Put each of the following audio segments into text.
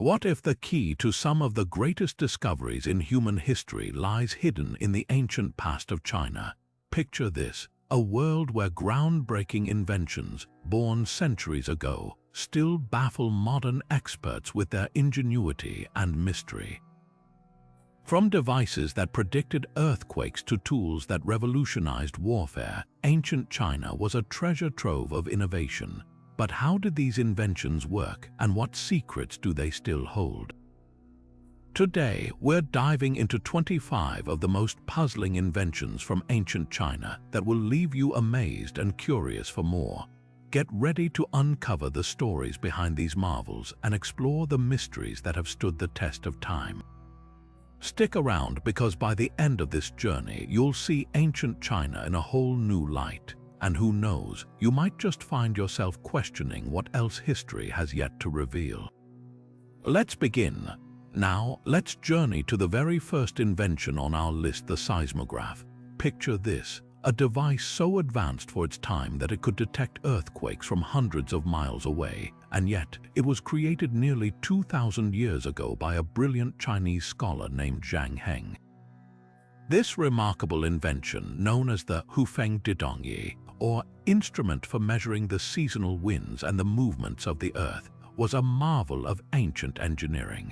What if the key to some of the greatest discoveries in human history lies hidden in the ancient past of China? Picture this, a world where groundbreaking inventions, born centuries ago, still baffle modern experts with their ingenuity and mystery. From devices that predicted earthquakes to tools that revolutionized warfare, ancient China was a treasure trove of innovation. But how did these inventions work, and what secrets do they still hold? Today, we're diving into 25 of the most puzzling inventions from ancient China that will leave you amazed and curious for more. Get ready to uncover the stories behind these marvels and explore the mysteries that have stood the test of time. Stick around, because by the end of this journey, you'll see ancient China in a whole new light. And who knows, you might just find yourself questioning what else history has yet to reveal. Let's begin. Now, let's journey to the very first invention on our list, the seismograph. Picture this, a device so advanced for its time that it could detect earthquakes from hundreds of miles away, and yet it was created nearly 2,000 years ago by a brilliant Chinese scholar named Zhang Heng. This remarkable invention, known as the Hufeng Didongyi, or instrument for measuring the seasonal winds and the movements of the earth, was a marvel of ancient engineering.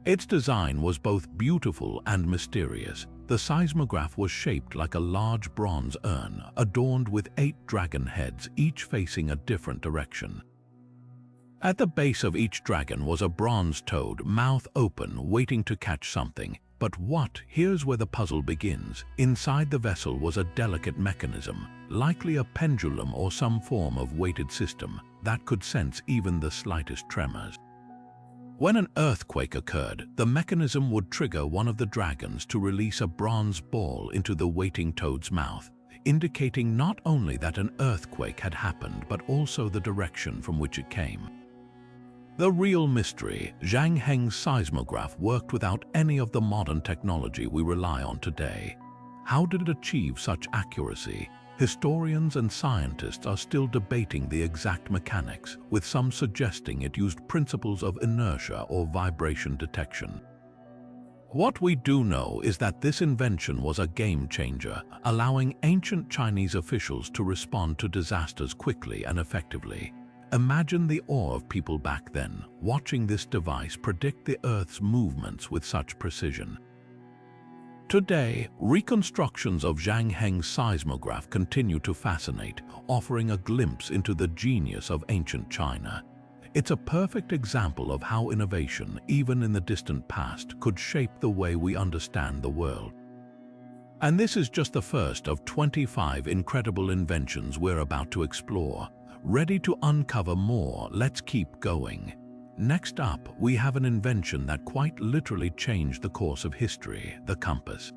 Its design was both beautiful and mysterious. The seismograph was shaped like a large bronze urn, adorned with 8 dragon heads, each facing a different direction. At the base of each dragon was a bronze toad, mouth open, waiting to catch something. But what? Here's where the puzzle begins. Inside the vessel was a delicate mechanism, likely a pendulum or some form of weighted system, that could sense even the slightest tremors. When an earthquake occurred, the mechanism would trigger one of the dragons to release a bronze ball into the waiting toad's mouth, indicating not only that an earthquake had happened, but also the direction from which it came. The real mystery: Zhang Heng's seismograph worked without any of the modern technology we rely on today. How did it achieve such accuracy? Historians and scientists are still debating the exact mechanics, with some suggesting it used principles of inertia or vibration detection. What we do know is that this invention was a game changer, allowing ancient Chinese officials to respond to disasters quickly and effectively. Imagine the awe of people back then, watching this device predict the Earth's movements with such precision. Today, reconstructions of Zhang Heng's seismograph continue to fascinate, offering a glimpse into the genius of ancient China. It's a perfect example of how innovation, even in the distant past, could shape the way we understand the world. And this is just the first of 25 incredible inventions we're about to explore. Ready to uncover more? Let's keep going. Next up, we have an invention that quite literally changed the course of history: the compass.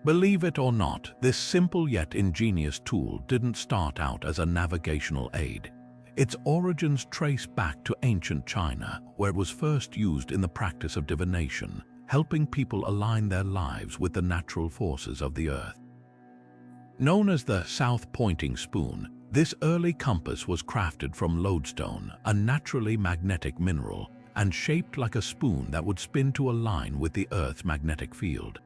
Believe it or not, this simple yet ingenious tool didn't start out as a navigational aid. Its origins trace back to ancient China, where it was first used in the practice of divination, helping people align their lives with the natural forces of the earth. Known as the south-pointing spoon, this early compass was crafted from lodestone, a naturally magnetic mineral, and shaped like a spoon that would spin to align with the Earth's magnetic field.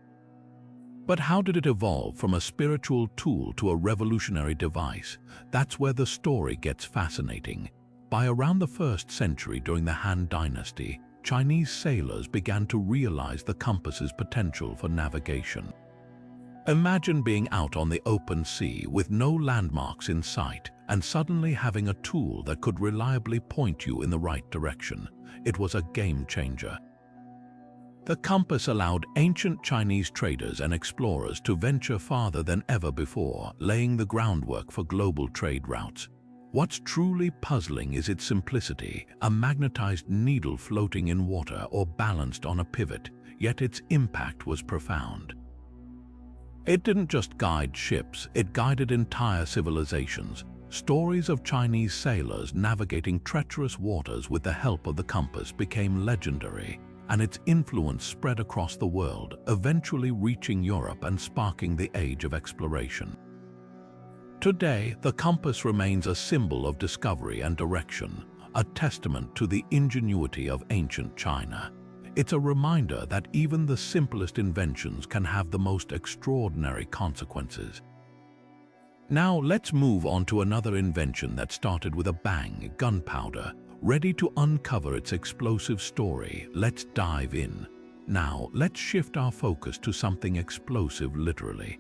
But how did it evolve from a spiritual tool to a revolutionary device? That's where the story gets fascinating. By around the 1st century during the Han Dynasty, Chinese sailors began to realize the compass's potential for navigation. Imagine being out on the open sea with no landmarks in sight, and suddenly having a tool that could reliably point you in the right direction. It was a game changer. The compass allowed ancient Chinese traders and explorers to venture farther than ever before, laying the groundwork for global trade routes. What's truly puzzling is its simplicity: a magnetized needle floating in water or balanced on a pivot, yet its impact was profound. It didn't just guide ships, it guided entire civilizations. Stories of Chinese sailors navigating treacherous waters with the help of the compass became legendary, and its influence spread across the world, eventually reaching Europe and sparking the age of exploration. Today, the compass remains a symbol of discovery and direction, a testament to the ingenuity of ancient China. It's a reminder that even the simplest inventions can have the most extraordinary consequences. Now let's move on to another invention that started with a bang, gunpowder. Ready to uncover its explosive story, let's dive in. Now, let's shift our focus to something explosive literally.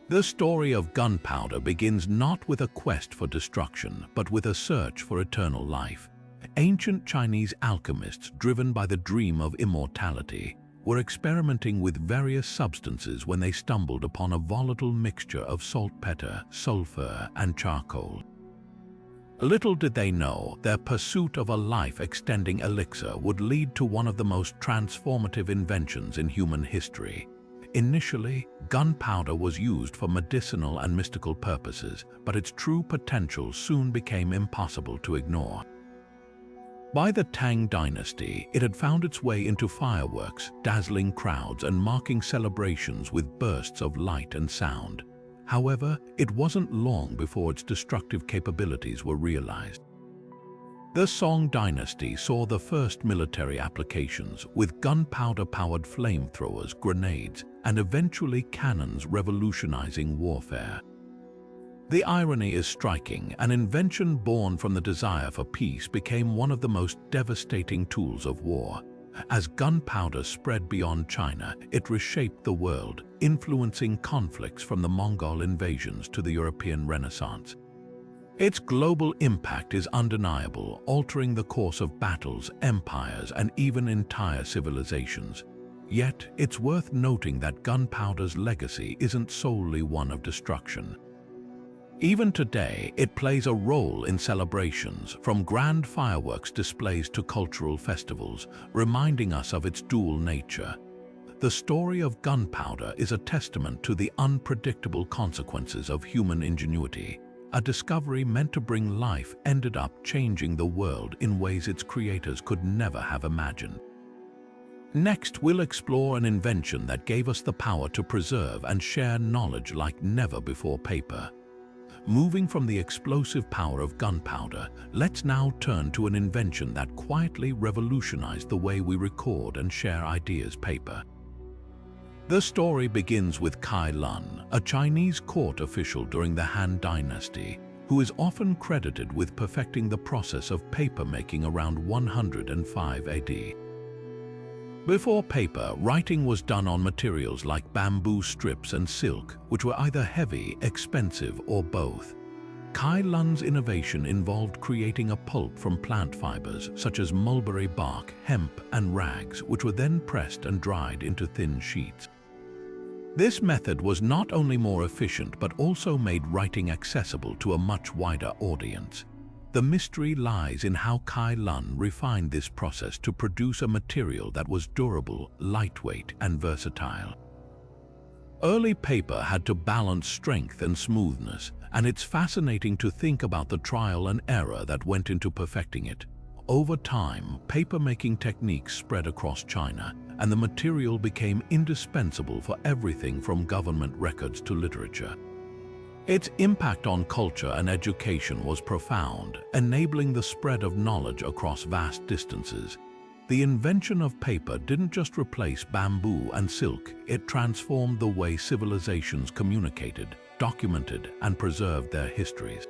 The story of gunpowder begins not with a quest for destruction, but with a search for eternal life. Ancient Chinese alchemists, driven by the dream of immortality, were experimenting with various substances when they stumbled upon a volatile mixture of saltpeter, sulfur, and charcoal. Little did they know, their pursuit of a life-extending elixir would lead to one of the most transformative inventions in human history. Initially, gunpowder was used for medicinal and mystical purposes, but its true potential soon became impossible to ignore. By the Tang dynasty, it had found its way into fireworks, dazzling crowds and marking celebrations with bursts of light and sound. However, it wasn't long before its destructive capabilities were realized. The Song dynasty saw the first military applications, with gunpowder-powered flamethrowers, grenades, and eventually cannons revolutionizing warfare. The irony is striking. An invention born from the desire for peace became one of the most devastating tools of war. As gunpowder spread beyond China, it reshaped the world, influencing conflicts from the Mongol invasions to the European Renaissance. Its global impact is undeniable, altering the course of battles, empires, and even entire civilizations. Yet, it's worth noting that gunpowder's legacy isn't solely one of destruction. Even today, it plays a role in celebrations, from grand fireworks displays to cultural festivals, reminding us of its dual nature. The story of gunpowder is a testament to the unpredictable consequences of human ingenuity. A discovery meant to bring life ended up changing the world in ways its creators could never have imagined. Next, we'll explore an invention that gave us the power to preserve and share knowledge like never before: paper. Moving from the explosive power of gunpowder, let's now turn to an invention that quietly revolutionized the way we record and share ideas: paper. The story begins with Cai Lun, a Chinese court official during the Han Dynasty, who is often credited with perfecting the process of paper making around 105 AD. Before paper, writing was done on materials like bamboo strips and silk, which were either heavy, expensive, or both. Cai Lun's innovation involved creating a pulp from plant fibers such as mulberry bark, hemp, and rags, which were then pressed and dried into thin sheets. This method was not only more efficient but also made writing accessible to a much wider audience. The mystery lies in how Cai Lun refined this process to produce a material that was durable, lightweight, and versatile. Early paper had to balance strength and smoothness, and it's fascinating to think about the trial and error that went into perfecting it. Over time, paper-making techniques spread across China, and the material became indispensable for everything from government records to literature. Its impact on culture and education was profound, enabling the spread of knowledge across vast distances. The invention of paper didn't just replace bamboo and silk, it transformed the way civilizations communicated, documented, and preserved their histories.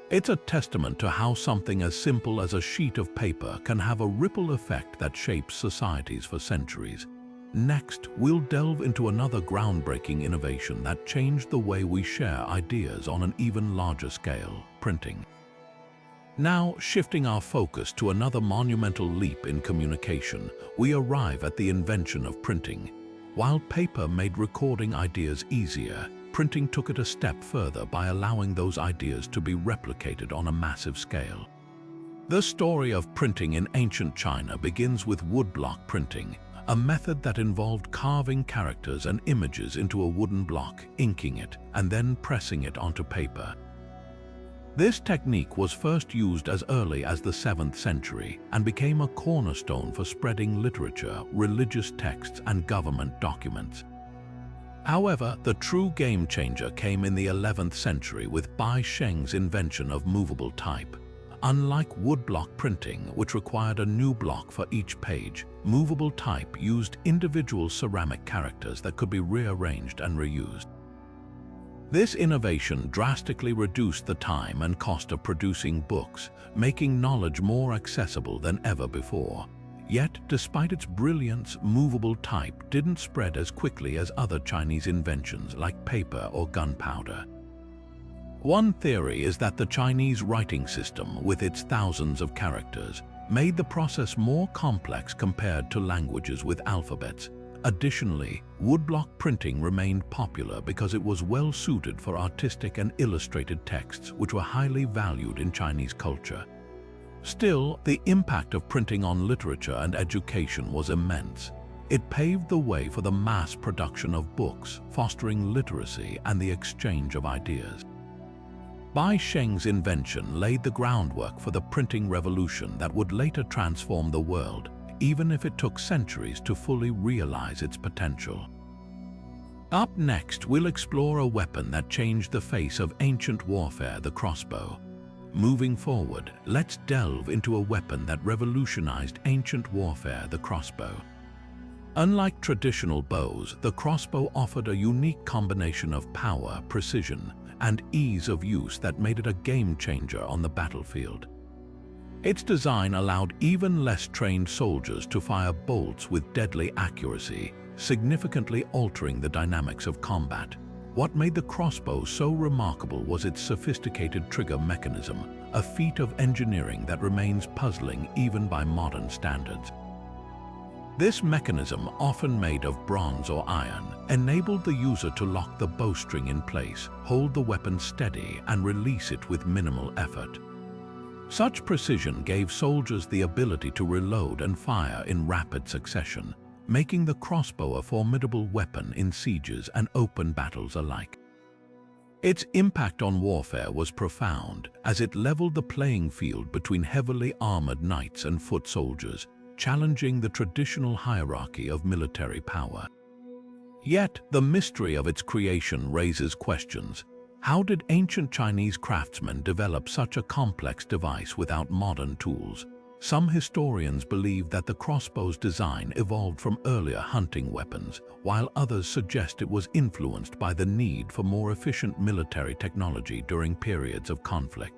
It's a testament to how something as simple as a sheet of paper can have a ripple effect that shapes societies for centuries. Next, we'll delve into another groundbreaking innovation that changed the way we share ideas on an even larger scale: printing. Now, shifting our focus to another monumental leap in communication, we arrive at the invention of printing. While paper made recording ideas easier, printing took it a step further by allowing those ideas to be replicated on a massive scale. The story of printing in ancient China begins with woodblock printing, a method that involved carving characters and images into a wooden block, inking it, and then pressing it onto paper. This technique was first used as early as the 7th century and became a cornerstone for spreading literature, religious texts, and government documents. However, the true game changer came in the 11th century with Bai Sheng's invention of movable type. Unlike woodblock printing, which required a new block for each page, movable type used individual ceramic characters that could be rearranged and reused. This innovation drastically reduced the time and cost of producing books, making knowledge more accessible than ever before. Yet, despite its brilliance, movable type didn't spread as quickly as other Chinese inventions like paper or gunpowder. One theory is that the Chinese writing system, with its thousands of characters, made the process more complex compared to languages with alphabets. Additionally, woodblock printing remained popular because it was well suited for artistic and illustrated texts, which were highly valued in Chinese culture. Still, the impact of printing on literature and education was immense. It paved the way for the mass production of books, fostering literacy and the exchange of ideas. Bai Sheng's invention laid the groundwork for the printing revolution that would later transform the world, even if it took centuries to fully realize its potential. Up next, we'll explore a weapon that changed the face of ancient warfare, the crossbow. Moving forward, let's delve into a weapon that revolutionized ancient warfare, the crossbow. Unlike traditional bows, the crossbow offered a unique combination of power, precision, and ease of use that made it a game-changer on the battlefield. Its design allowed even less trained soldiers to fire bolts with deadly accuracy, significantly altering the dynamics of combat. What made the crossbow so remarkable was its sophisticated trigger mechanism, a feat of engineering that remains puzzling even by modern standards. This mechanism, often made of bronze or iron, enabled the user to lock the bowstring in place, hold the weapon steady, and release it with minimal effort. Such precision gave soldiers the ability to reload and fire in rapid succession, making the crossbow a formidable weapon in sieges and open battles alike. Its impact on warfare was profound, as it leveled the playing field between heavily armored knights and foot soldiers, challenging the traditional hierarchy of military power. Yet, the mystery of its creation raises questions. How did ancient Chinese craftsmen develop such a complex device without modern tools? Some historians believe that the crossbow's design evolved from earlier hunting weapons, while others suggest it was influenced by the need for more efficient military technology during periods of conflict.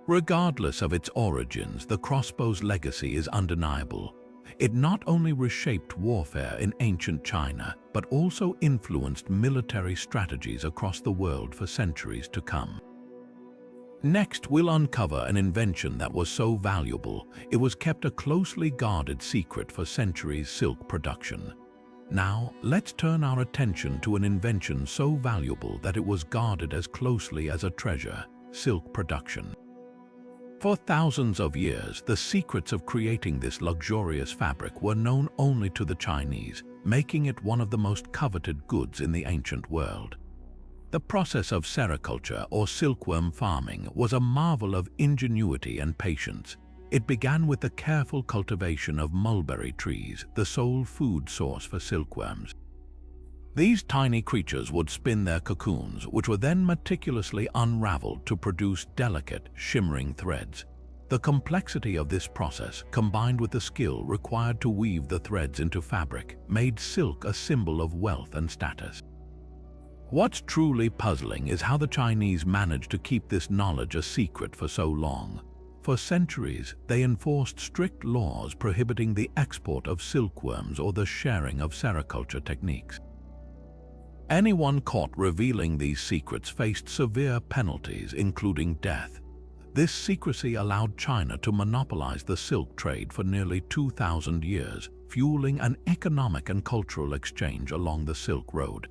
Regardless of its origins, the crossbow's legacy is undeniable. It not only reshaped warfare in ancient China, but also influenced military strategies across the world for centuries to come. Next, we'll uncover an invention that was so valuable, it was kept a closely guarded secret for centuries: silk production. Now, let's turn our attention to an invention so valuable that it was guarded as closely as a treasure: silk production. For thousands of years, the secrets of creating this luxurious fabric were known only to the Chinese, making it one of the most coveted goods in the ancient world. The process of sericulture, or silkworm farming, was a marvel of ingenuity and patience. It began with the careful cultivation of mulberry trees, the sole food source for silkworms. These tiny creatures would spin their cocoons, which were then meticulously unraveled to produce delicate, shimmering threads. The complexity of this process, combined with the skill required to weave the threads into fabric, made silk a symbol of wealth and status. What's truly puzzling is how the Chinese managed to keep this knowledge a secret for so long. For centuries, they enforced strict laws prohibiting the export of silkworms or the sharing of sericulture techniques. Anyone caught revealing these secrets faced severe penalties, including death. This secrecy allowed China to monopolize the silk trade for nearly 2,000 years, fueling an economic and cultural exchange along the Silk Road.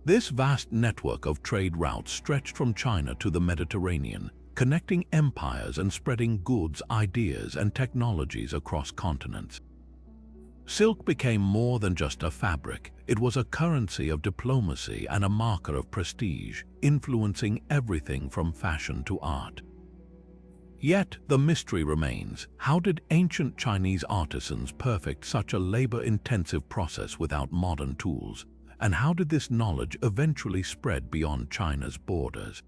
This vast network of trade routes stretched from China to the Mediterranean, connecting empires and spreading goods, ideas, and technologies across continents. Silk became more than just a fabric. It was a currency of diplomacy and a marker of prestige, influencing everything from fashion to art. Yet, the mystery remains: how did ancient Chinese artisans perfect such a labor-intensive process without modern tools? And how did this knowledge eventually spread beyond China's borders?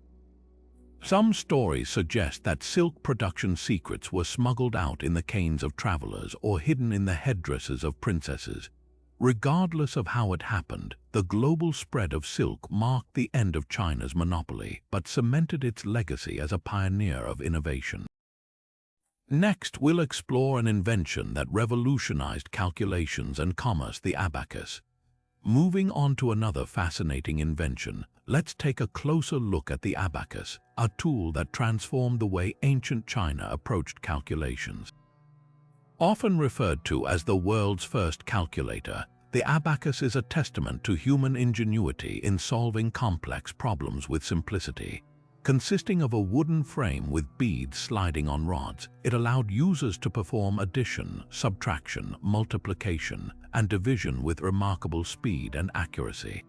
Some stories suggest that silk production secrets were smuggled out in the canes of travelers or hidden in the headdresses of princesses. Regardless of how it happened, the global spread of silk marked the end of China's monopoly but cemented its legacy as a pioneer of innovation. Next, we'll explore an invention that revolutionized calculations and commerce, the abacus. Moving on to another fascinating invention, let's take a closer look at the abacus, a tool that transformed the way ancient China approached calculations. Often referred to as the world's first calculator, the abacus is a testament to human ingenuity in solving complex problems with simplicity. Consisting of a wooden frame with beads sliding on rods, it allowed users to perform addition, subtraction, multiplication, and division with remarkable speed and accuracy.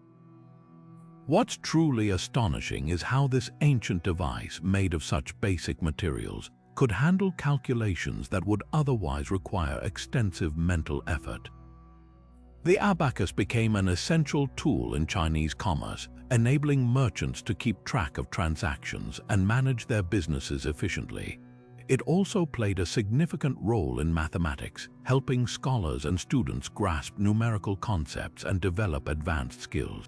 What's truly astonishing is how this ancient device, made of such basic materials, could handle calculations that would otherwise require extensive mental effort. The abacus became an essential tool in Chinese commerce, enabling merchants to keep track of transactions and manage their businesses efficiently. It also played a significant role in mathematics, helping scholars and students grasp numerical concepts and develop advanced skills.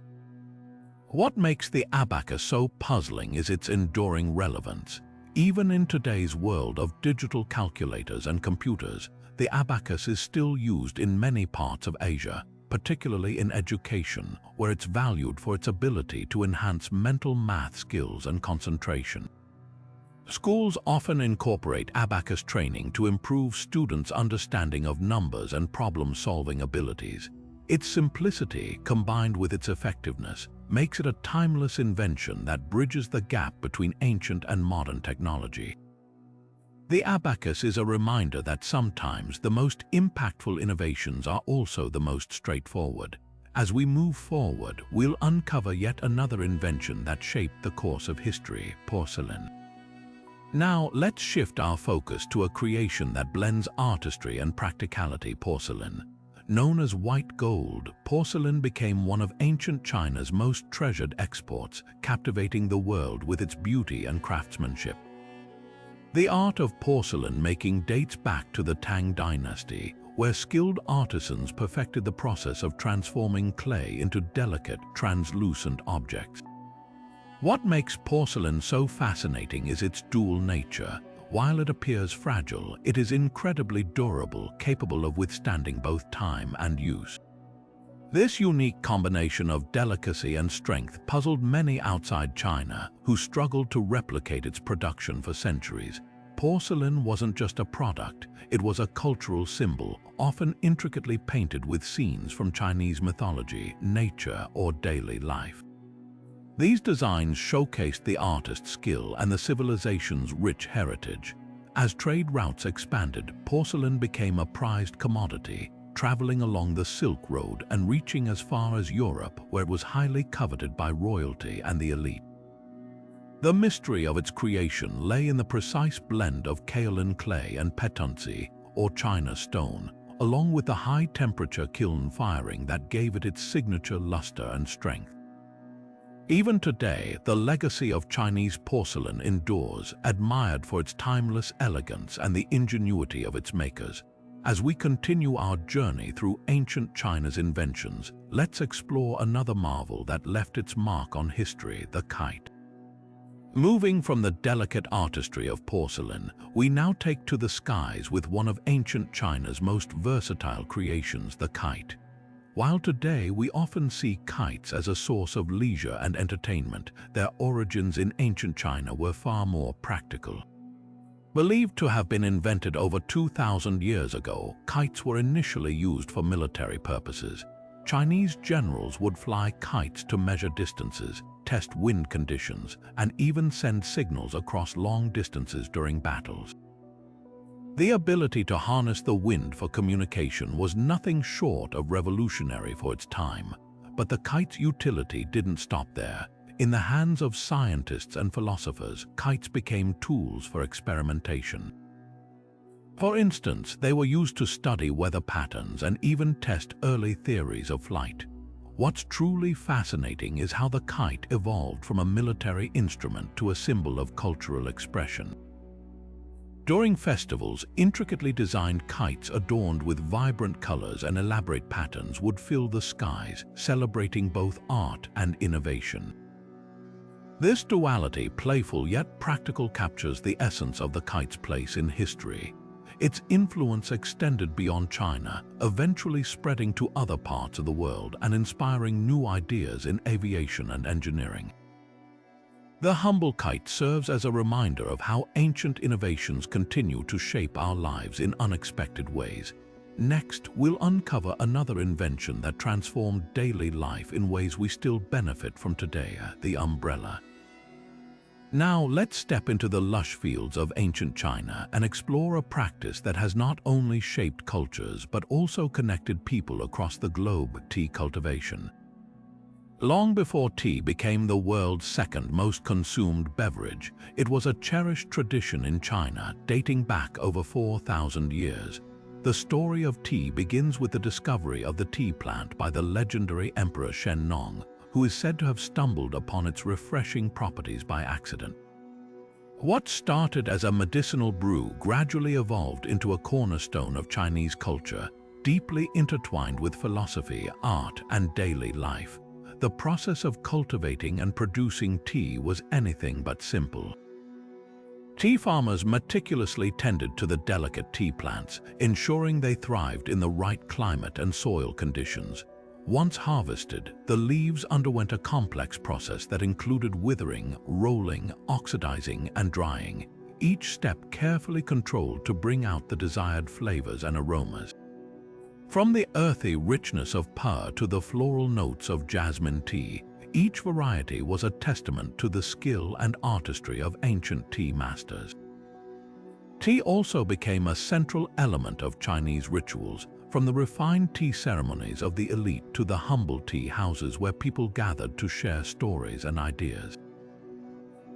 What makes the abacus so puzzling is its enduring relevance. Even in today's world of digital calculators and computers, the abacus is still used in many parts of Asia, particularly in education, where it's valued for its ability to enhance mental math skills and concentration. Schools often incorporate abacus training to improve students' understanding of numbers and problem-solving abilities. Its simplicity, combined with its effectiveness, makes it a timeless invention that bridges the gap between ancient and modern technology. The abacus is a reminder that sometimes the most impactful innovations are also the most straightforward. As we move forward, we'll uncover yet another invention that shaped the course of history: porcelain. Now, let's shift our focus to a creation that blends artistry and practicality: porcelain. Known as white gold, porcelain became one of ancient China's most treasured exports, captivating the world with its beauty and craftsmanship. The art of porcelain making dates back to the Tang dynasty, where skilled artisans perfected the process of transforming clay into delicate, translucent objects. What makes porcelain so fascinating is its dual nature. While it appears fragile, it is incredibly durable, capable of withstanding both time and use. This unique combination of delicacy and strength puzzled many outside China, who struggled to replicate its production for centuries. Porcelain wasn't just a product, it was a cultural symbol, often intricately painted with scenes from Chinese mythology, nature, or daily life. These designs showcased the artist's skill and the civilization's rich heritage. As trade routes expanded, porcelain became a prized commodity, traveling along the Silk Road and reaching as far as Europe, where it was highly coveted by royalty and the elite. The mystery of its creation lay in the precise blend of kaolin clay and petunzi, or China stone, along with the high-temperature kiln firing that gave it its signature luster and strength. Even today, the legacy of Chinese porcelain endures, admired for its timeless elegance and the ingenuity of its makers. As we continue our journey through ancient China's inventions, let's explore another marvel that left its mark on history: the kite. Moving from the delicate artistry of porcelain, we now take to the skies with one of ancient China's most versatile creations, the kite. While today we often see kites as a source of leisure and entertainment, their origins in ancient China were far more practical. Believed to have been invented over 2,000 years ago, kites were initially used for military purposes. Chinese generals would fly kites to measure distances, test wind conditions, and even send signals across long distances during battles. The ability to harness the wind for communication was nothing short of revolutionary for its time. But the kite's utility didn't stop there. In the hands of scientists and philosophers, kites became tools for experimentation. For instance, they were used to study weather patterns and even test early theories of flight. What's truly fascinating is how the kite evolved from a military instrument to a symbol of cultural expression. During festivals, intricately designed kites adorned with vibrant colors and elaborate patterns would fill the skies, celebrating both art and innovation. This duality, playful yet practical, captures the essence of the kite's place in history. Its influence extended beyond China, eventually spreading to other parts of the world and inspiring new ideas in aviation and engineering. The humble kite serves as a reminder of how ancient innovations continue to shape our lives in unexpected ways. Next, we'll uncover another invention that transformed daily life in ways we still benefit from today, the umbrella. Now, let's step into the lush fields of ancient China and explore a practice that has not only shaped cultures but also connected people across the globe: tea cultivation. Long before tea became the world's second most consumed beverage, it was a cherished tradition in China dating back over 4,000 years. The story of tea begins with the discovery of the tea plant by the legendary Emperor Shen Nong, who is said to have stumbled upon its refreshing properties by accident. What started as a medicinal brew gradually evolved into a cornerstone of Chinese culture, deeply intertwined with philosophy, art, and daily life. The process of cultivating and producing tea was anything but simple. Tea farmers meticulously tended to the delicate tea plants, ensuring they thrived in the right climate and soil conditions. Once harvested, the leaves underwent a complex process that included withering, rolling, oxidizing, and drying, each step carefully controlled to bring out the desired flavors and aromas. From the earthy richness of pu'er to the floral notes of jasmine tea, each variety was a testament to the skill and artistry of ancient tea masters. Tea also became a central element of Chinese rituals, from the refined tea ceremonies of the elite to the humble tea houses where people gathered to share stories and ideas.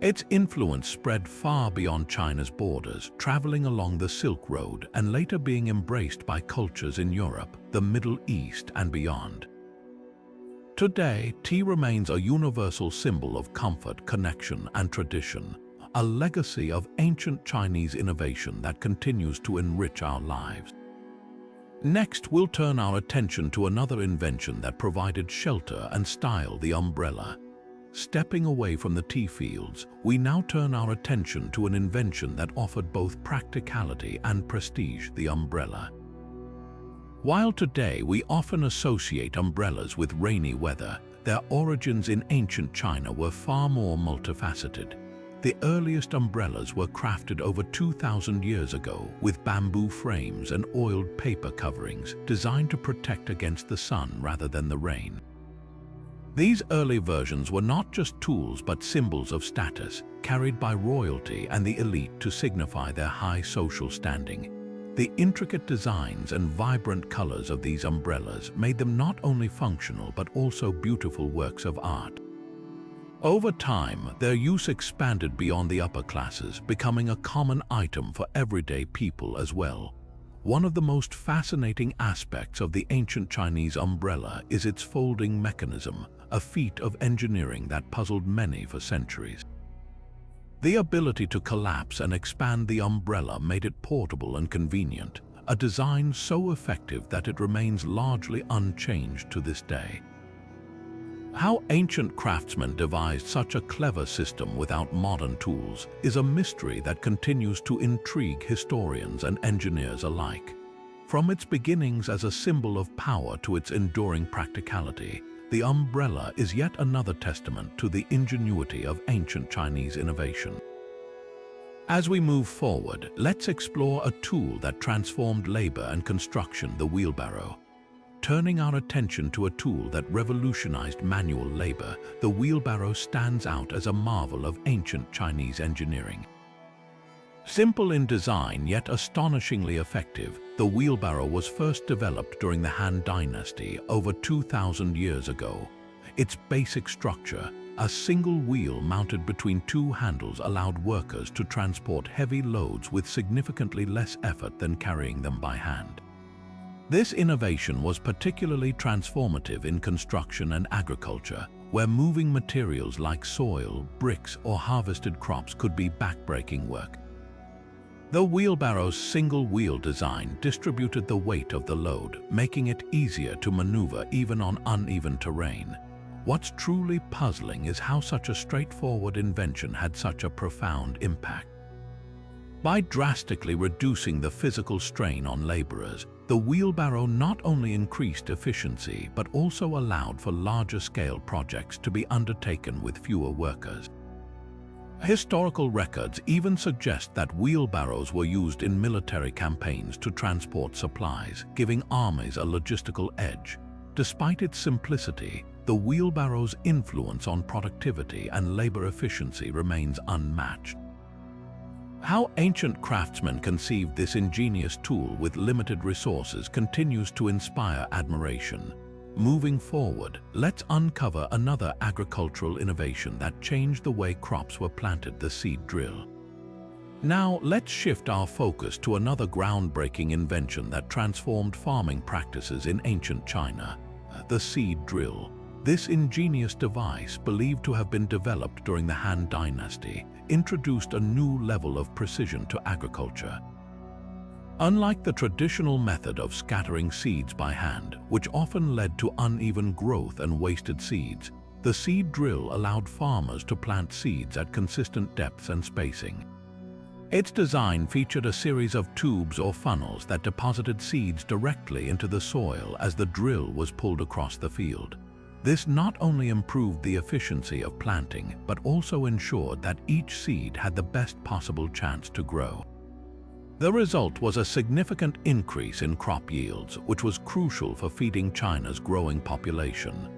Its influence spread far beyond China's borders, traveling along the Silk Road and later being embraced by cultures in Europe, the Middle East, and beyond. Today, tea remains a universal symbol of comfort, connection, and tradition, a legacy of ancient Chinese innovation that continues to enrich our lives. Next, we'll turn our attention to another invention that provided shelter and style: the umbrella. Stepping away from the tea fields, we now turn our attention to an invention that offered both practicality and prestige: the umbrella. While today we often associate umbrellas with rainy weather, their origins in ancient China were far more multifaceted. The earliest umbrellas were crafted over 2,000 years ago with bamboo frames and oiled paper coverings designed to protect against the sun rather than the rain. These early versions were not just tools but symbols of status, carried by royalty and the elite to signify their high social standing. The intricate designs and vibrant colors of these umbrellas made them not only functional but also beautiful works of art. Over time, their use expanded beyond the upper classes, becoming a common item for everyday people as well. One of the most fascinating aspects of the ancient Chinese umbrella is its folding mechanism, a feat of engineering that puzzled many for centuries. The ability to collapse and expand the umbrella made it portable and convenient, a design so effective that it remains largely unchanged to this day. How ancient craftsmen devised such a clever system without modern tools is a mystery that continues to intrigue historians and engineers alike. From its beginnings as a symbol of power to its enduring practicality, the umbrella is yet another testament to the ingenuity of ancient Chinese innovation. As we move forward, let's explore a tool that transformed labor and construction: the wheelbarrow. Turning our attention to a tool that revolutionized manual labor, the wheelbarrow stands out as a marvel of ancient Chinese engineering. Simple in design yet astonishingly effective, the wheelbarrow was first developed during the Han Dynasty over 2,000 years ago. Its basic structure, a single wheel mounted between two handles, allowed workers to transport heavy loads with significantly less effort than carrying them by hand. This innovation was particularly transformative in construction and agriculture, where moving materials like soil, bricks, or harvested crops could be backbreaking work. The wheelbarrow's single-wheel design distributed the weight of the load, making it easier to maneuver even on uneven terrain. What's truly puzzling is how such a straightforward invention had such a profound impact. By drastically reducing the physical strain on laborers, the wheelbarrow not only increased efficiency but also allowed for larger-scale projects to be undertaken with fewer workers. Historical records even suggest that wheelbarrows were used in military campaigns to transport supplies, giving armies a logistical edge. Despite its simplicity, the wheelbarrow's influence on productivity and labor efficiency remains unmatched. How ancient craftsmen conceived this ingenious tool with limited resources continues to inspire admiration. Moving forward, let's uncover another agricultural innovation that changed the way crops were planted: the seed drill. Now, let's shift our focus to another groundbreaking invention that transformed farming practices in ancient China: the seed drill. This ingenious device, believed to have been developed during the Han Dynasty, introduced a new level of precision to agriculture. Unlike the traditional method of scattering seeds by hand, which often led to uneven growth and wasted seeds, the seed drill allowed farmers to plant seeds at consistent depths and spacing. Its design featured a series of tubes or funnels that deposited seeds directly into the soil as the drill was pulled across the field. This not only improved the efficiency of planting, but also ensured that each seed had the best possible chance to grow. The result was a significant increase in crop yields, which was crucial for feeding China's growing population.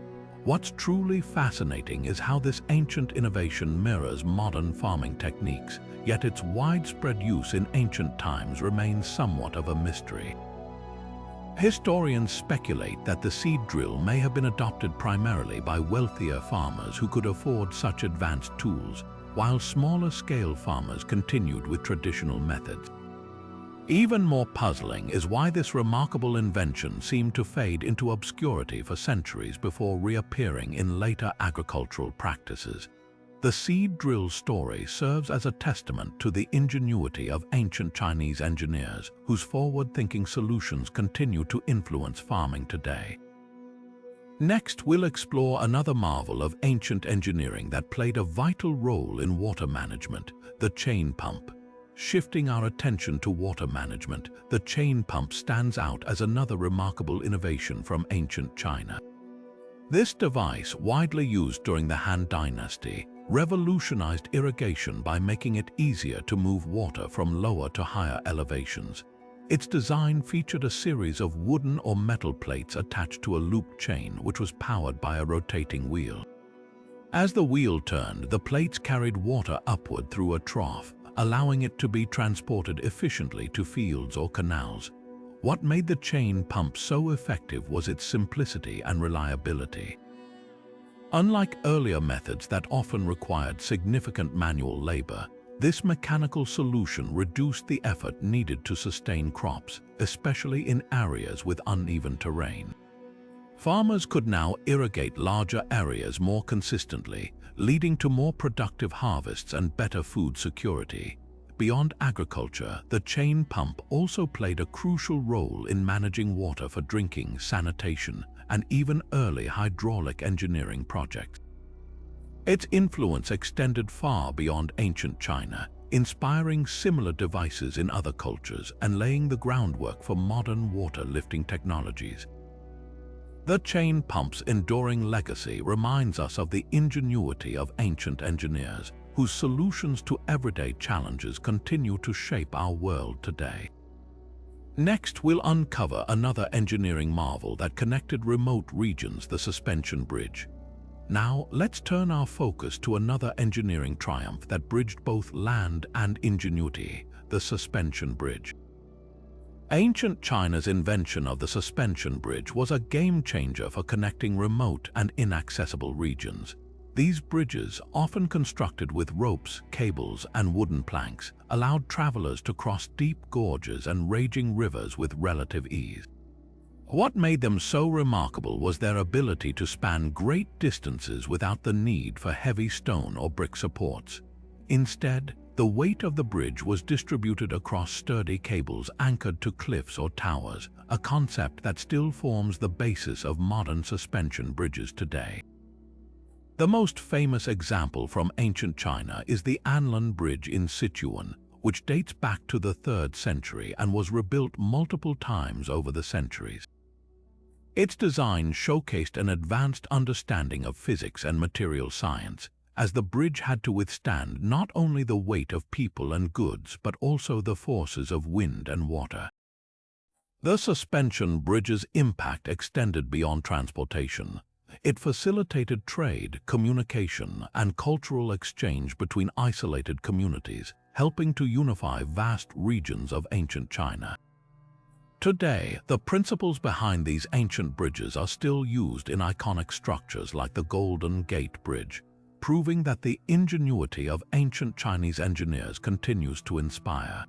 What's truly fascinating is how this ancient innovation mirrors modern farming techniques, yet its widespread use in ancient times remains somewhat of a mystery. Historians speculate that the seed drill may have been adopted primarily by wealthier farmers who could afford such advanced tools, while smaller-scale farmers continued with traditional methods. Even more puzzling is why this remarkable invention seemed to fade into obscurity for centuries before reappearing in later agricultural practices. The seed drill story serves as a testament to the ingenuity of ancient Chinese engineers, whose forward-thinking solutions continue to influence farming today. Next, we'll explore another marvel of ancient engineering that played a vital role in water management: the chain pump. Shifting our attention to water management, the chain pump stands out as another remarkable innovation from ancient China. This device, widely used during the Han Dynasty, revolutionized irrigation by making it easier to move water from lower to higher elevations. Its design featured a series of wooden or metal plates attached to a loop chain, which was powered by a rotating wheel. As the wheel turned, the plates carried water upward through a trough, allowing it to be transported efficiently to fields or canals. What made the chain pump so effective was its simplicity and reliability. Unlike earlier methods that often required significant manual labor, this mechanical solution reduced the effort needed to sustain crops, especially in areas with uneven terrain. Farmers could now irrigate larger areas more consistently, leading to more productive harvests and better food security. Beyond agriculture, the chain pump also played a crucial role in managing water for drinking, sanitation, and even early hydraulic engineering projects. Its influence extended far beyond ancient China, inspiring similar devices in other cultures and laying the groundwork for modern water-lifting technologies. The chain pump's enduring legacy reminds us of the ingenuity of ancient engineers, whose solutions to everyday challenges continue to shape our world today. Next, we'll uncover another engineering marvel that connected remote regions: the suspension bridge. Now, let's turn our focus to another engineering triumph that bridged both land and ingenuity: the suspension bridge. Ancient China's invention of the suspension bridge was a game-changer for connecting remote and inaccessible regions. These bridges, often constructed with ropes, cables, and wooden planks, allowed travelers to cross deep gorges and raging rivers with relative ease. What made them so remarkable was their ability to span great distances without the need for heavy stone or brick supports. Instead, the weight of the bridge was distributed across sturdy cables anchored to cliffs or towers, a concept that still forms the basis of modern suspension bridges today. The most famous example from ancient China is the Anlin Bridge in Sichuan, which dates back to the 3rd century and was rebuilt multiple times over the centuries. Its design showcased an advanced understanding of physics and material science, as the bridge had to withstand not only the weight of people and goods but also the forces of wind and water. The suspension bridge's impact extended beyond transportation. It facilitated trade, communication, and cultural exchange between isolated communities, helping to unify vast regions of ancient China. Today, the principles behind these ancient bridges are still used in iconic structures like the Golden Gate Bridge, proving that the ingenuity of ancient Chinese engineers continues to inspire.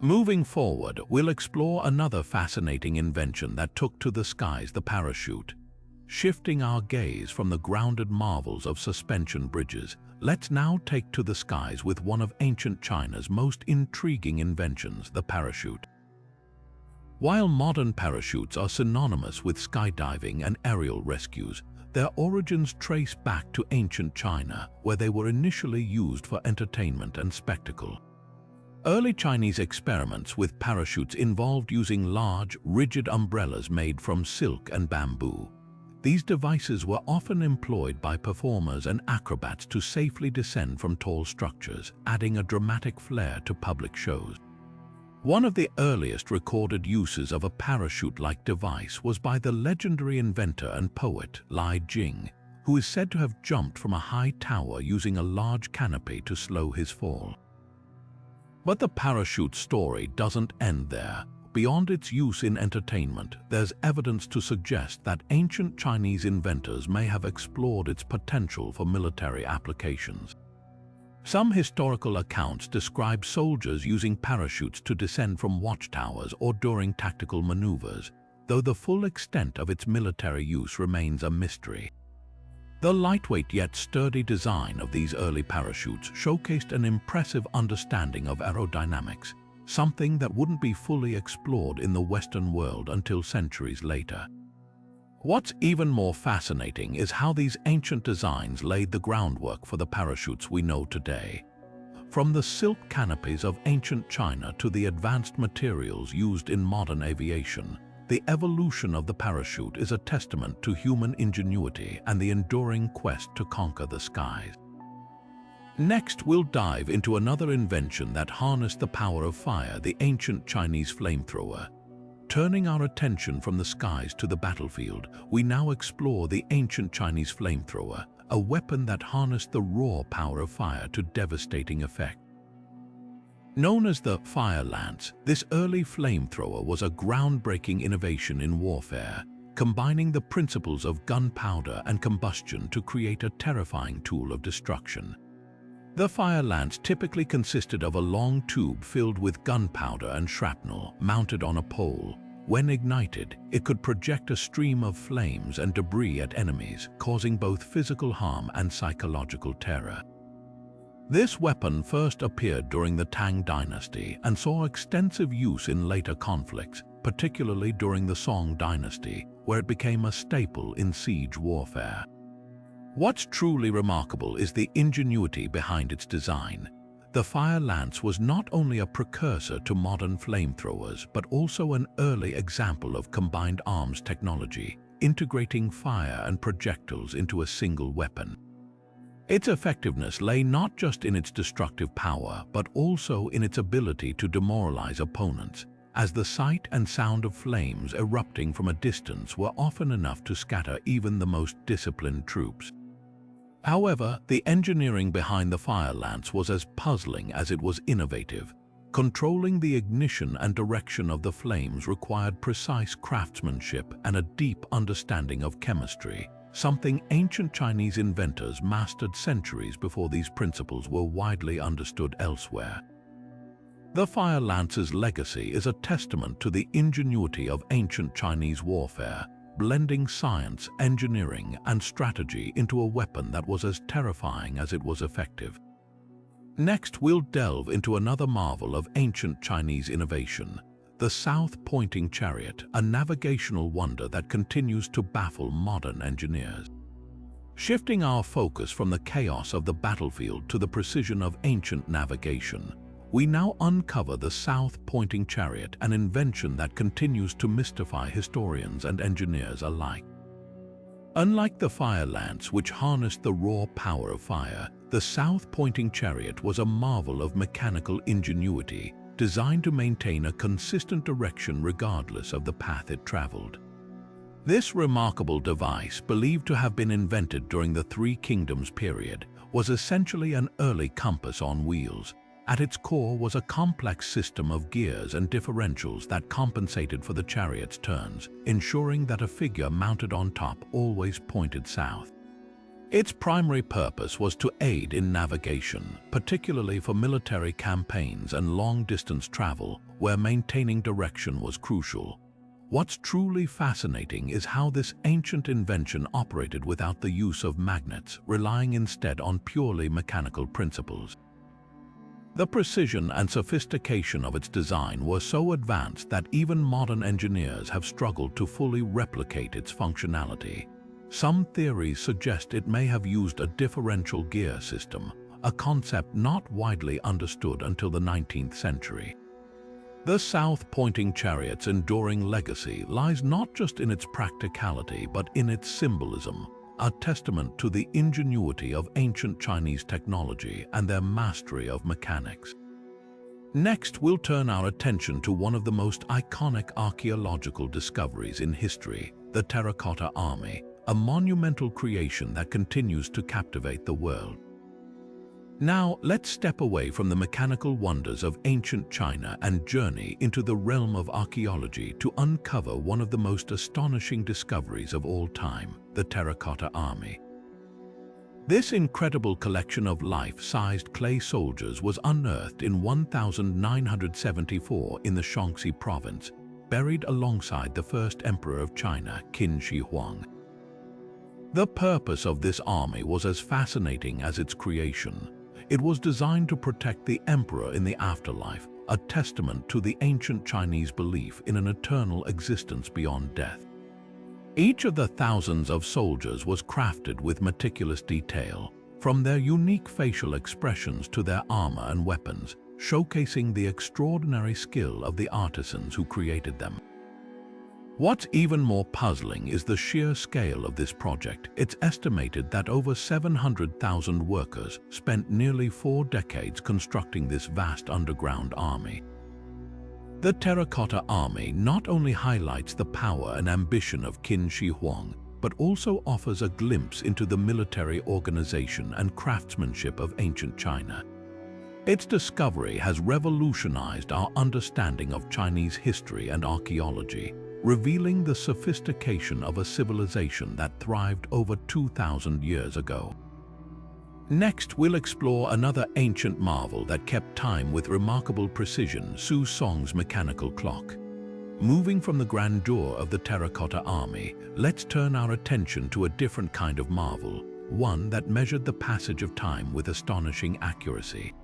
Moving forward, we'll explore another fascinating invention that took to the skies: the parachute. Shifting our gaze from the grounded marvels of suspension bridges, let's now take to the skies with one of ancient China's most intriguing inventions, the parachute. While modern parachutes are synonymous with skydiving and aerial rescues, their origins trace back to ancient China, where they were initially used for entertainment and spectacle. Early Chinese experiments with parachutes involved using large, rigid umbrellas made from silk and bamboo. These devices were often employed by performers and acrobats to safely descend from tall structures, adding a dramatic flair to public shows. One of the earliest recorded uses of a parachute-like device was by the legendary inventor and poet Li Jing, who is said to have jumped from a high tower using a large canopy to slow his fall. But the parachute story doesn't end there. Beyond its use in entertainment, there's evidence to suggest that ancient Chinese inventors may have explored its potential for military applications. Some historical accounts describe soldiers using parachutes to descend from watchtowers or during tactical maneuvers, though the full extent of its military use remains a mystery. The lightweight yet sturdy design of these early parachutes showcased an impressive understanding of aerodynamics, something that wouldn't be fully explored in the Western world until centuries later. What's even more fascinating is how these ancient designs laid the groundwork for the parachutes we know today. From the silk canopies of ancient China to the advanced materials used in modern aviation, the evolution of the parachute is a testament to human ingenuity and the enduring quest to conquer the skies. Next, we'll dive into another invention that harnessed the power of fire, the ancient Chinese flamethrower. Turning our attention from the skies to the battlefield, we now explore the ancient Chinese flamethrower, a weapon that harnessed the raw power of fire to devastating effect. Known as the fire lance, this early flamethrower was a groundbreaking innovation in warfare, combining the principles of gunpowder and combustion to create a terrifying tool of destruction. The fire lance typically consisted of a long tube filled with gunpowder and shrapnel mounted on a pole. When ignited, it could project a stream of flames and debris at enemies, causing both physical harm and psychological terror. This weapon first appeared during the Tang Dynasty and saw extensive use in later conflicts, particularly during the Song Dynasty, where it became a staple in siege warfare. What's truly remarkable is the ingenuity behind its design. The fire lance was not only a precursor to modern flamethrowers, but also an early example of combined arms technology, integrating fire and projectiles into a single weapon. Its effectiveness lay not just in its destructive power, but also in its ability to demoralize opponents, as the sight and sound of flames erupting from a distance were often enough to scatter even the most disciplined troops. However, the engineering behind the fire lance was as puzzling as it was innovative. Controlling the ignition and direction of the flames required precise craftsmanship and a deep understanding of chemistry, something ancient Chinese inventors mastered centuries before these principles were widely understood elsewhere. The fire lance's legacy is a testament to the ingenuity of ancient Chinese warfare, blending science, engineering, and strategy into a weapon that was as terrifying as it was effective. Next, we'll delve into another marvel of ancient Chinese innovation, the south-pointing chariot, a navigational wonder that continues to baffle modern engineers. Shifting our focus from the chaos of the battlefield to the precision of ancient navigation, we now uncover the south-pointing chariot, an invention that continues to mystify historians and engineers alike. Unlike the fire lance, which harnessed the raw power of fire, the south-pointing chariot was a marvel of mechanical ingenuity, designed to maintain a consistent direction regardless of the path it traveled. This remarkable device, believed to have been invented during the Three Kingdoms period, was essentially an early compass on wheels. At its core was a complex system of gears and differentials that compensated for the chariot's turns, ensuring that a figure mounted on top always pointed south. Its primary purpose was to aid in navigation, particularly for military campaigns and long-distance travel, where maintaining direction was crucial. What's truly fascinating is how this ancient invention operated without the use of magnets, relying instead on purely mechanical principles. The precision and sophistication of its design were so advanced that even modern engineers have struggled to fully replicate its functionality. Some theories suggest it may have used a differential gear system, a concept not widely understood until the 19th century. The south-pointing chariot's enduring legacy lies not just in its practicality but in its symbolism, a testament to the ingenuity of ancient Chinese technology and their mastery of mechanics. Next, we'll turn our attention to one of the most iconic archaeological discoveries in history, the Terracotta Army, a monumental creation that continues to captivate the world. Now, let's step away from the mechanical wonders of ancient China and journey into the realm of archaeology to uncover one of the most astonishing discoveries of all time, the Terracotta Army. This incredible collection of life-sized clay soldiers was unearthed in 1974 in the Shaanxi province, buried alongside the first emperor of China, Qin Shi Huang. The purpose of this army was as fascinating as its creation. It was designed to protect the emperor in the afterlife, a testament to the ancient Chinese belief in an eternal existence beyond death. Each of the thousands of soldiers was crafted with meticulous detail, from their unique facial expressions to their armor and weapons, showcasing the extraordinary skill of the artisans who created them. What's even more puzzling is the sheer scale of this project. It's estimated that over 700,000 workers spent nearly 4 decades constructing this vast underground army. The Terracotta Army not only highlights the power and ambition of Qin Shi Huang, but also offers a glimpse into the military organization and craftsmanship of ancient China. Its discovery has revolutionized our understanding of Chinese history and archaeology, revealing the sophistication of a civilization that thrived over 2,000 years ago. Next, we'll explore another ancient marvel that kept time with remarkable precision, Su Song's mechanical clock. Moving from the grandeur of the Terracotta Army, let's turn our attention to a different kind of marvel, one that measured the passage of time with astonishing accuracy.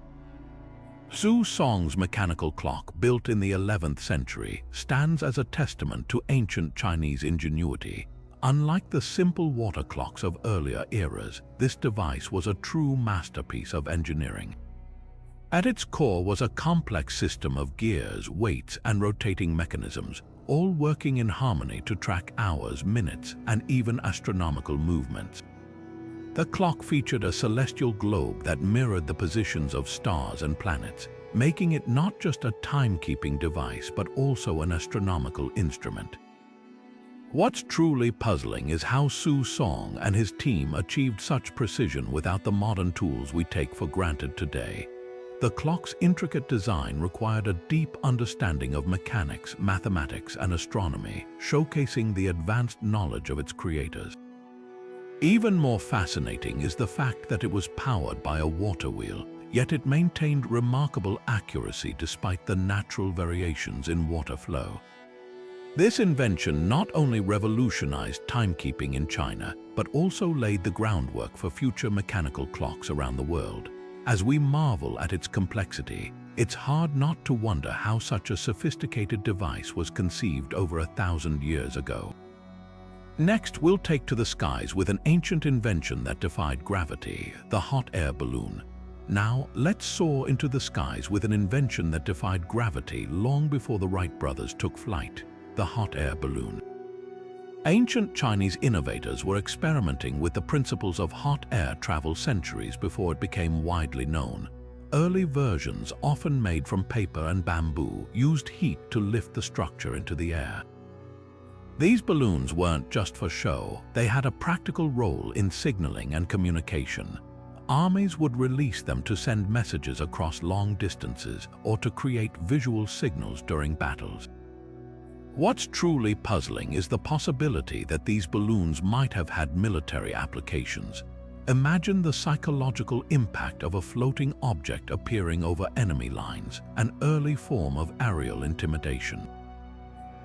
Su Song's mechanical clock, built in the 11th century, stands as a testament to ancient Chinese ingenuity. Unlike the simple water clocks of earlier eras, this device was a true masterpiece of engineering. At its core was a complex system of gears, weights, and rotating mechanisms, all working in harmony to track hours, minutes, and even astronomical movements. The clock featured a celestial globe that mirrored the positions of stars and planets, making it not just a timekeeping device but also an astronomical instrument. What's truly puzzling is how Su Song and his team achieved such precision without the modern tools we take for granted today. The clock's intricate design required a deep understanding of mechanics, mathematics, and astronomy, showcasing the advanced knowledge of its creators. Even more fascinating is the fact that it was powered by a water wheel, yet it maintained remarkable accuracy despite the natural variations in water flow. This invention not only revolutionized timekeeping in China, but also laid the groundwork for future mechanical clocks around the world. As we marvel at its complexity, it's hard not to wonder how such a sophisticated device was conceived over 1,000 years ago. Next, we'll take to the skies with an ancient invention that defied gravity, the hot air balloon. Now, let's soar into the skies with an invention that defied gravity long before the Wright brothers took flight, the hot air balloon. Ancient Chinese innovators were experimenting with the principles of hot air travel centuries before it became widely known. Early versions, often made from paper and bamboo, used heat to lift the structure into the air. These balloons weren't just for show, they had a practical role in signaling and communication. Armies would release them to send messages across long distances or to create visual signals during battles. What's truly puzzling is the possibility that these balloons might have had military applications. Imagine the psychological impact of a floating object appearing over enemy lines, an early form of aerial intimidation.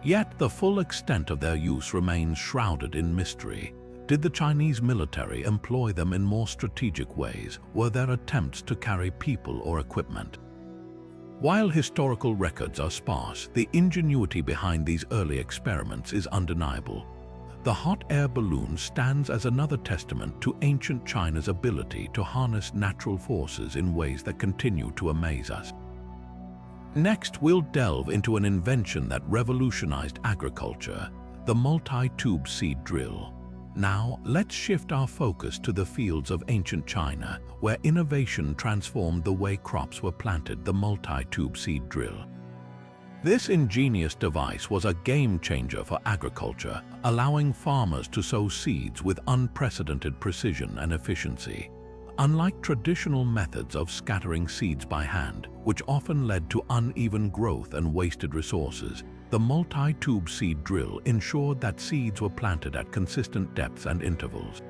Yet the full extent of their use remains shrouded in mystery. Did the Chinese military employ them in more strategic ways? Were there attempts to carry people or equipment? While historical records are sparse, the ingenuity behind these early experiments is undeniable. The hot air balloon stands as another testament to ancient China's ability to harness natural forces in ways that continue to amaze us. Next, we'll delve into an invention that revolutionized agriculture, the multi-tube seed drill. Now, let's shift our focus to the fields of ancient China, where innovation transformed the way crops were planted, the multi-tube seed drill. This ingenious device was a game-changer for agriculture, allowing farmers to sow seeds with unprecedented precision and efficiency. Unlike traditional methods of scattering seeds by hand, which often led to uneven growth and wasted resources, the multi-tube seed drill ensured that seeds were planted at consistent depths and intervals.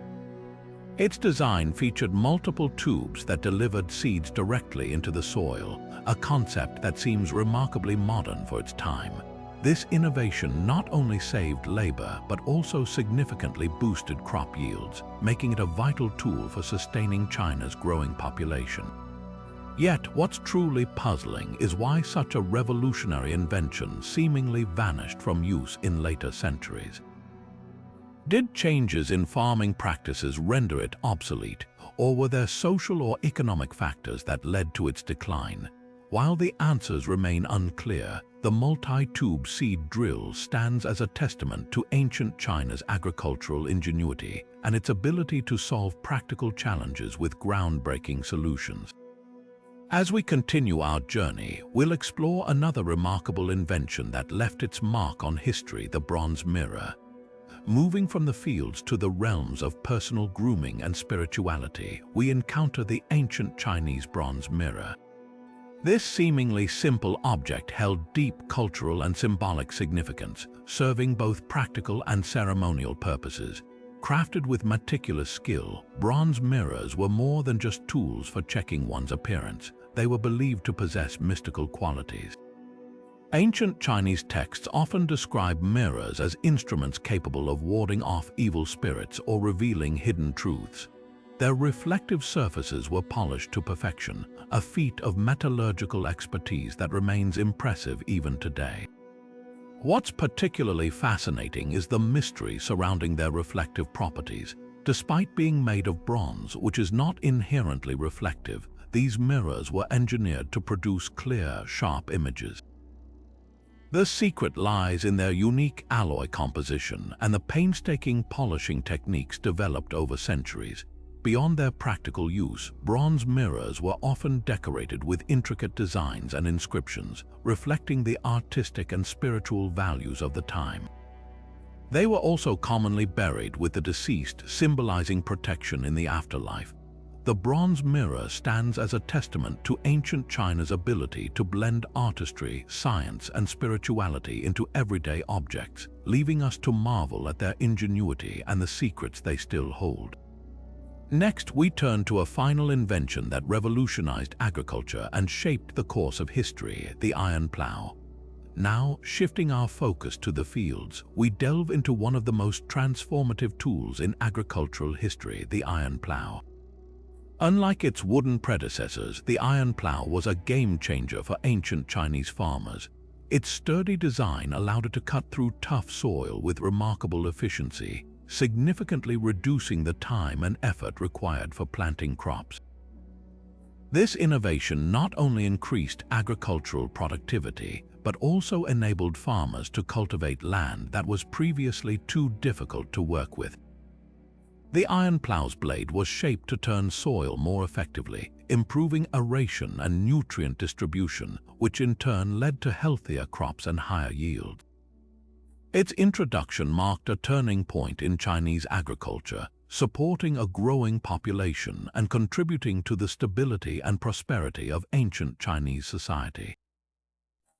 Its design featured multiple tubes that delivered seeds directly into the soil, a concept that seems remarkably modern for its time. This innovation not only saved labor, but also significantly boosted crop yields, making it a vital tool for sustaining China's growing population. Yet, what's truly puzzling is why such a revolutionary invention seemingly vanished from use in later centuries. Did changes in farming practices render it obsolete, or were there social or economic factors that led to its decline? While the answers remain unclear, the multi-tube seed drill stands as a testament to ancient China's agricultural ingenuity and its ability to solve practical challenges with groundbreaking solutions. As we continue our journey, we'll explore another remarkable invention that left its mark on history, the bronze mirror. Moving from the fields to the realms of personal grooming and spirituality, we encounter the ancient Chinese bronze mirror. This seemingly simple object held deep cultural and symbolic significance, serving both practical and ceremonial purposes. Crafted with meticulous skill, bronze mirrors were more than just tools for checking one's appearance. They were believed to possess mystical qualities. Ancient Chinese texts often describe mirrors as instruments capable of warding off evil spirits or revealing hidden truths. Their reflective surfaces were polished to perfection, a feat of metallurgical expertise that remains impressive even today. What's particularly fascinating is the mystery surrounding their reflective properties. Despite being made of bronze, which is not inherently reflective, these mirrors were engineered to produce clear, sharp images. The secret lies in their unique alloy composition and the painstaking polishing techniques developed over centuries. Beyond their practical use, bronze mirrors were often decorated with intricate designs and inscriptions, reflecting the artistic and spiritual values of the time. They were also commonly buried with the deceased, symbolizing protection in the afterlife. The bronze mirror stands as a testament to ancient China's ability to blend artistry, science, and spirituality into everyday objects, leaving us to marvel at their ingenuity and the secrets they still hold. Next, we turn to a final invention that revolutionized agriculture and shaped the course of history, the iron plow. Now, shifting our focus to the fields, we delve into one of the most transformative tools in agricultural history, the iron plow. Unlike its wooden predecessors, the iron plow was a game-changer for ancient Chinese farmers. Its sturdy design allowed it to cut through tough soil with remarkable efficiency, significantly reducing the time and effort required for planting crops. This innovation not only increased agricultural productivity, but also enabled farmers to cultivate land that was previously too difficult to work with. The iron plow's blade was shaped to turn soil more effectively, improving aeration and nutrient distribution, which in turn led to healthier crops and higher yield. Its introduction marked a turning point in Chinese agriculture, supporting a growing population and contributing to the stability and prosperity of ancient Chinese society.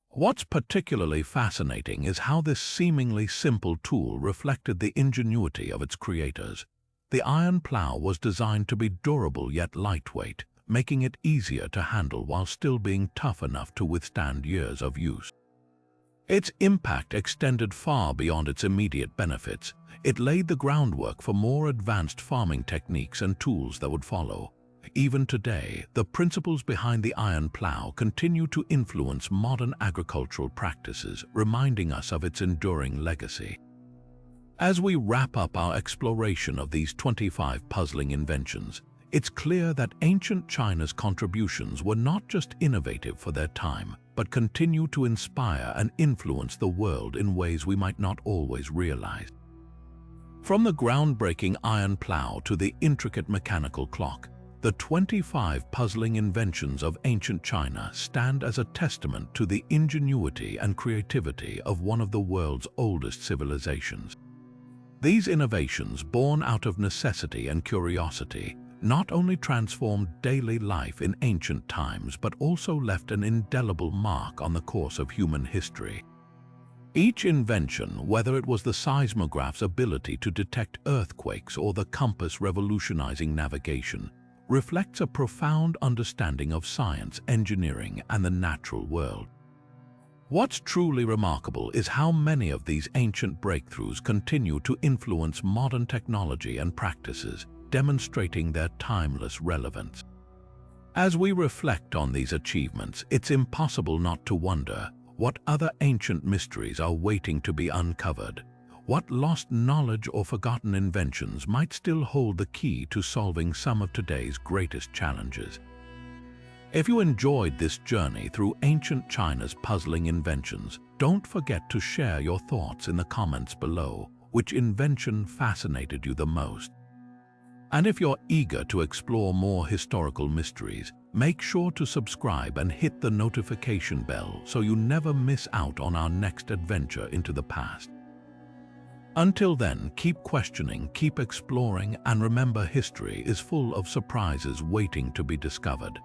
What's particularly fascinating is how this seemingly simple tool reflected the ingenuity of its creators. The iron plow was designed to be durable yet lightweight, making it easier to handle while still being tough enough to withstand years of use. Its impact extended far beyond its immediate benefits. It laid the groundwork for more advanced farming techniques and tools that would follow. Even today, the principles behind the iron plow continue to influence modern agricultural practices, reminding us of its enduring legacy. As we wrap up our exploration of these 25 puzzling inventions, it's clear that ancient China's contributions were not just innovative for their time, but continue to inspire and influence the world in ways we might not always realize. From the groundbreaking iron plow to the intricate mechanical clock, the 25 puzzling inventions of ancient China stand as a testament to the ingenuity and creativity of one of the world's oldest civilizations. These innovations, born out of necessity and curiosity, not only transformed daily life in ancient times but also left an indelible mark on the course of human history. Each invention, whether it was the seismograph's ability to detect earthquakes or the compass revolutionizing navigation, reflects a profound understanding of science, engineering, and the natural world. What's truly remarkable is how many of these ancient breakthroughs continue to influence modern technology and practices, demonstrating their timeless relevance. As we reflect on these achievements, it's impossible not to wonder what other ancient mysteries are waiting to be uncovered. What lost knowledge or forgotten inventions might still hold the key to solving some of today's greatest challenges? If you enjoyed this journey through ancient China's puzzling inventions, don't forget to share your thoughts in the comments below. Which invention fascinated you the most? And if you're eager to explore more historical mysteries, make sure to subscribe and hit the notification bell so you never miss out on our next adventure into the past. Until then, keep questioning, keep exploring, and remember, history is full of surprises waiting to be discovered.